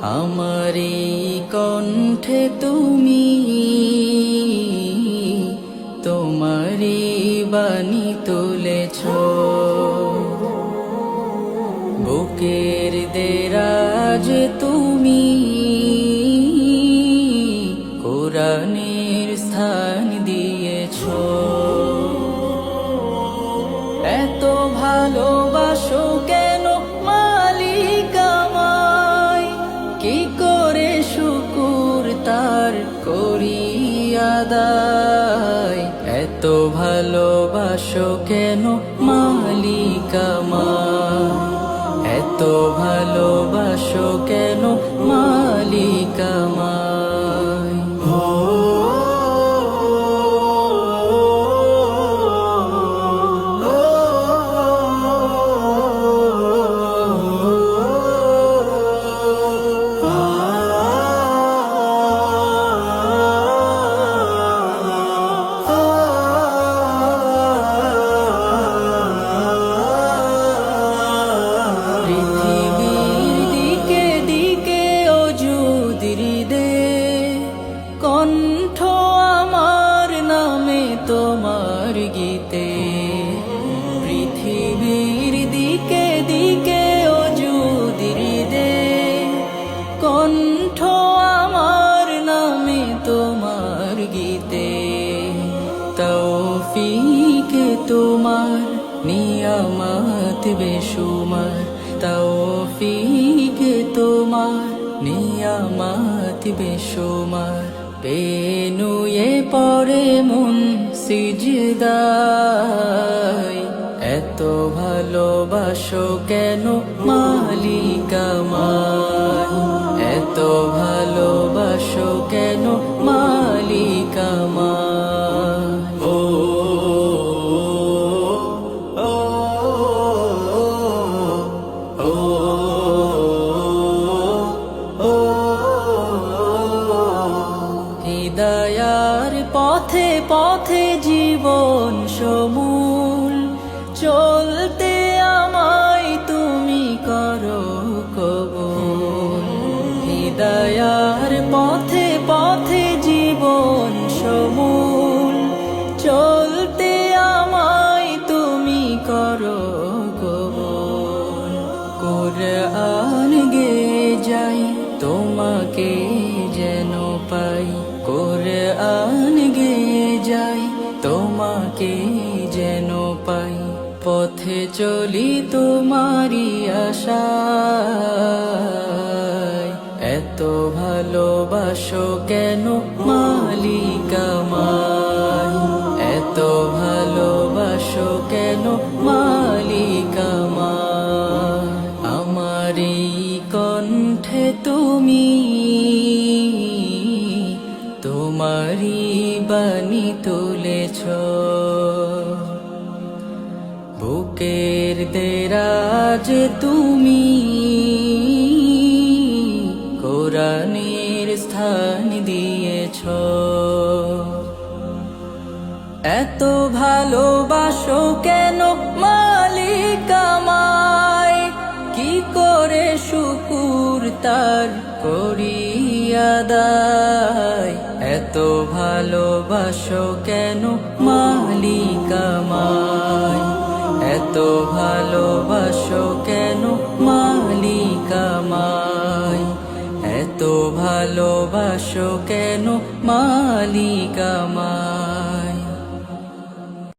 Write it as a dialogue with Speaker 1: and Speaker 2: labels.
Speaker 1: আমারি কণ্ঠে তুমি তোমারি বাণী তুলেছ, বুকের দেরাজ তুমি কোরআনের স্থান দিয়েছ। এত ভালোবাসো কেন মালিক আমায়, কি করে শুকুর তার করি আদায়। এত ভালোবাসো কেন মালিক আমায়, এত ভালোবাসো কেন মালিক আমায়। কণ্ঠ আমার নামে তোমার গীতে, পৃথিবীর দিকে দিকে ওজুদির দে। কণ্ঠ আমার নামে তোমার গীতে, তৌফিকে তোমার নিয়ামত বেশুমার। তৌফিকে তোমার নিয়ামত বেশুমার। পেনুয়ে পড়ে মন সিজদায়, এত ভালোবাসো কেন মালিক আমায়, এত ভালোবাসো কেন মালিক আমায়। ও হিদায়ার পথে পথে জীবন সমূল, চলতে আমায় তুমি করো কবুল। হিদায়ার পথে পথে জীবন সমূল, চলতে আমায় তুমি করো কবুল। কুরআন গে যাই তোমাকে যেন পাই, কুরআন গে যাই তোমাকে যেন পাই। পথে চলি তোমারি আশায়, এত ভালোবাসো কেন মালিক আমায়, এত ভালোবাসো কেন মালিক আমায়। আমারি কণ্ঠে তুমি তোমারি বাণী তুলেছ, বুকের দেরাজ তুমি কোরআনের স্থান দিয়েছ। এত ভালোবাসো কেন মালিক আমায়, কি করে শুকুর তার করি আদায়। এত ভালোবাসো কেন মালিক আমায়, এত ভালোবাসো কেন মালিক আমায়, এত ভালোবাসো কেন মালিক আমায়।